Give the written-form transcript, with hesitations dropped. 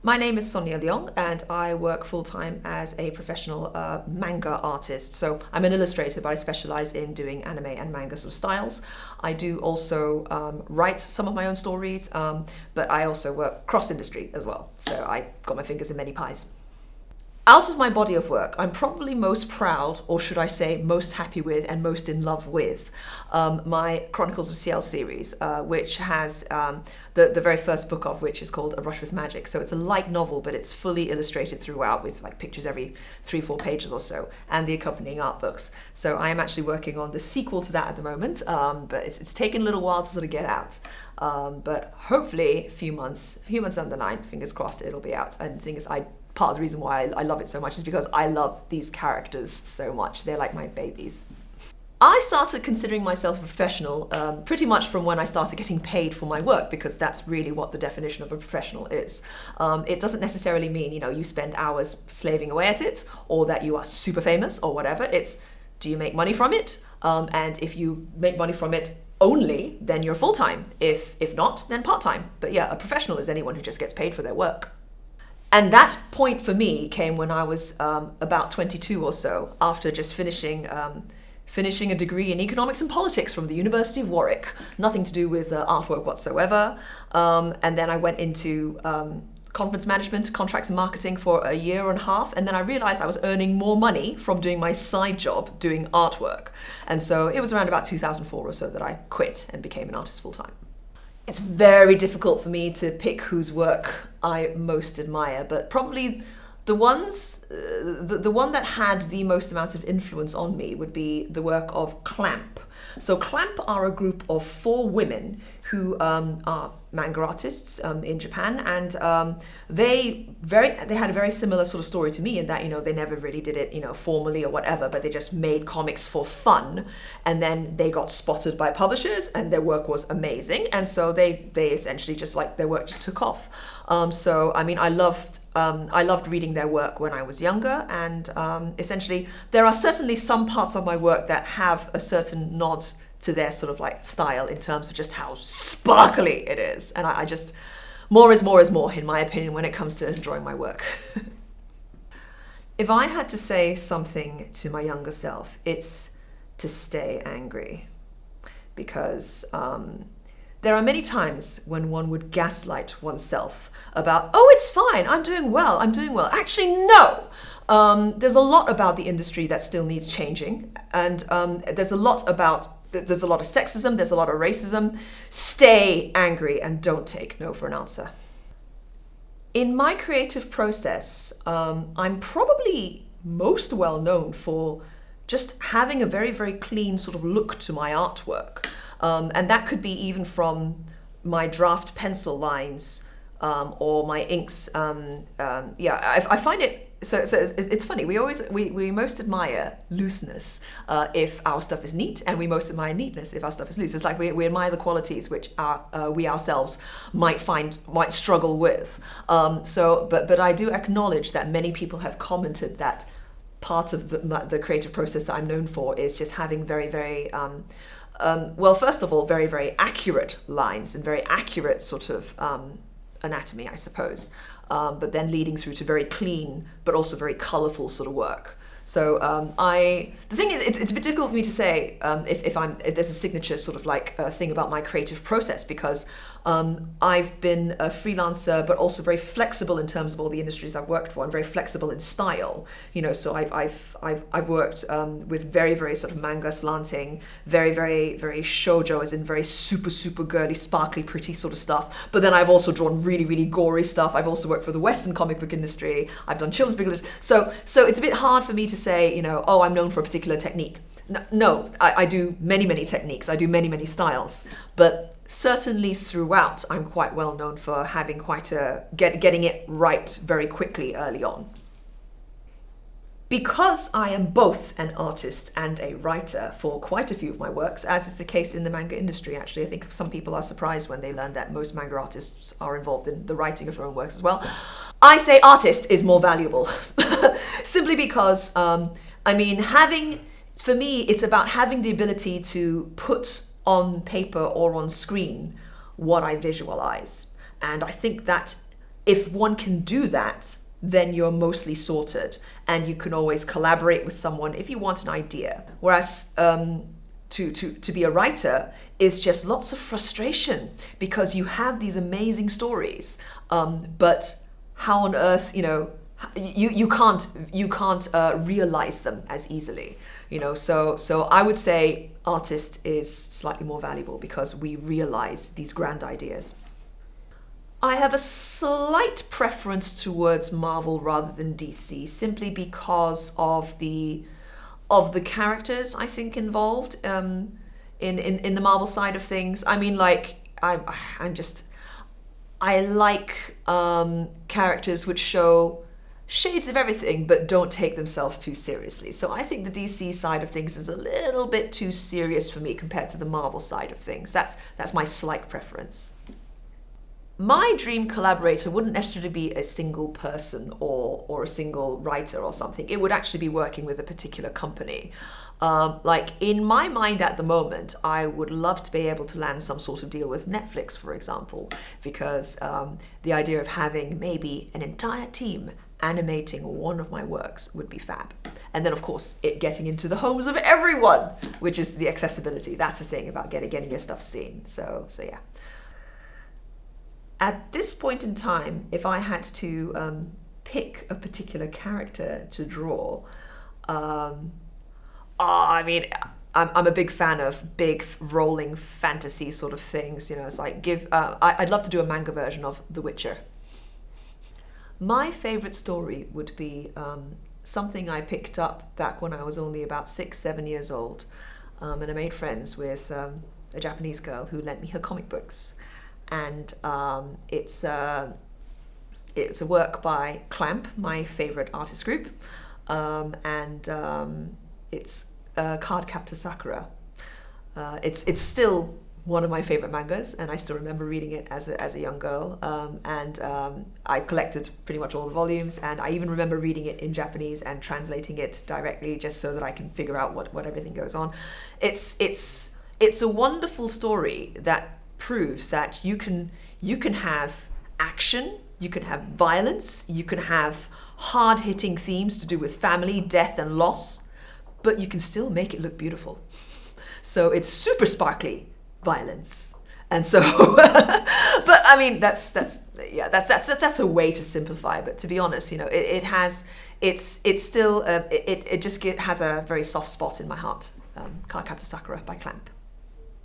My name is Sonia Leong and I work full-time as a professional manga artist. So I'm an illustrator, but I specialize in doing anime and manga sort of styles. I do also write some of my own stories, but I also work cross-industry as well. So I got my fingers in many pies. Out of my body of work, I'm probably most proud, or should I say most happy with and most in love with my Chronicles of CL series, which has the very first book of which is called A Brush with Magic. So it's a light novel, but it's fully illustrated throughout with like pictures every 3-4 pages or so, and the accompanying art books. So I am actually working on the sequel to that at the moment, but it's taken a little while to sort of get out. But hopefully a few months down the line, fingers crossed, it'll be out. And the thing is, part of the reason why I love it so much is because I love these characters so much. They're like my babies. I started considering myself a professional pretty much from when I started getting paid for my work, because that's really what the definition of a professional is. It doesn't necessarily mean, you spend hours slaving away at it, or that you are super famous or whatever. It's, do you make money from it? And if you make money from it only, then you're full-time. If not, then part-time. But yeah, a professional is anyone who just gets paid for their work. And that point for me came when I was about 22 or so, after just finishing a degree in economics and politics from the University of Warwick. Nothing to do with artwork whatsoever. And then I went into conference management, contracts and marketing for a year and a half. And then I realized I was earning more money from doing my side job, doing artwork. And so it was around about 2004 or so that I quit and became an artist full-time. It's very difficult for me to pick whose work I most admire, but probably the one that had the most amount of influence on me would be the work of Clamp. So Clamp are a group of 4 women who are manga artists in Japan, and they had a very similar sort of story to me in that they never really did it formally or whatever, but they just made comics for fun, and then they got spotted by publishers and their work was amazing, and so they essentially just like their work just took off. So I mean, I loved reading their work when I was younger, and essentially there are certainly some parts of my work that have a certain nod to their sort of like style in terms of just how sparkly it is. And I just, more is more in my opinion when it comes to enjoying my work. If I had to say something to my younger self, it's to stay angry. Because there are many times when one would gaslight oneself about, oh, it's fine, I'm doing well. Actually, no. There's a lot about the industry that still needs changing. And there's a lot of sexism, there's a lot of racism. Stay angry and don't take no for an answer. In my creative process, I'm probably most well known for just having a very, very clean sort of look to my artwork. And that could be even from my draft pencil lines or my inks. I find it, so it's funny, we most admire looseness if our stuff is neat, and we most admire neatness if our stuff is loose. It's like we admire the qualities which we ourselves might struggle with. But I do acknowledge that many people have commented that part of the creative process that I'm known for is just having very, very, well, first of all, very, very accurate lines and very accurate sort of anatomy, I suppose. But then leading through to very clean, but also very colorful sort of work. So the thing is, it's a bit difficult for me to say if there's a signature sort of like thing about my creative process, because I've been a freelancer, but also very flexible in terms of all the industries I've worked for. I'm very flexible in style, so I've worked with very, very sort of manga slanting, very, very, very shoujo, as in very super, super girly, sparkly, pretty sort of stuff. But then I've also drawn really, really gory stuff. I've also worked for the Western comic book industry. I've done children's book literature. So it's a bit hard for me to say, oh, I'm known for a particular technique. No, I do many, many techniques. I do many, many styles. But certainly throughout, I'm quite well known for having getting it right very quickly early on. Because I am both an artist and a writer for quite a few of my works, as is the case in the manga industry, actually. I think some people are surprised when they learn that most manga artists are involved in the writing of their own works as well. I say artist is more valuable, simply because, for me, it's about having the ability to put on paper or on screen what I visualize. And I think that if one can do that, then you're mostly sorted, and you can always collaborate with someone if you want an idea. Whereas to be a writer is just lots of frustration, because you have these amazing stories, but how on earth, you can't realize them as easily, So I would say artist is slightly more valuable because we realize these grand ideas. I have a slight preference towards Marvel rather than DC, simply because of the characters I think involved in the Marvel side of things. I mean, like I like characters which show shades of everything but don't take themselves too seriously. So I think the DC side of things is a little bit too serious for me compared to the Marvel side of things. That's my slight preference. My dream collaborator wouldn't necessarily be a single person or a single writer or something. It would actually be working with a particular company. Like in my mind at the moment, I would love to be able to land some sort of deal with Netflix, for example, because the idea of having maybe an entire team animating one of my works would be fab. And then of course it getting into the homes of everyone, which is the accessibility. That's the thing about getting your stuff seen. So yeah. At this point in time, if I had to pick a particular character to draw, I mean, I'm a big fan of big rolling fantasy sort of things. It's like I'd love to do a manga version of The Witcher. My favorite story would be something I picked up back when I was only about 6-7 years old, and I made friends with a Japanese girl who lent me her comic books. And it's a work by Clamp, my favorite artist group, and it's Cardcaptor Sakura. It's still one of my favorite mangas, and I still remember reading it as a young girl. And I collected pretty much all the volumes, and I even remember reading it in Japanese and translating it directly just so that I can figure out what everything goes on. It's a wonderful story that proves that you can have action, you can have violence, you can have hard-hitting themes to do with family, death, and loss, but you can still make it look beautiful. So it's super sparkly violence, and so. But I mean, that's a way to simplify. But to be honest, it has a very soft spot in my heart. Cardcaptor Sakura by Clamp.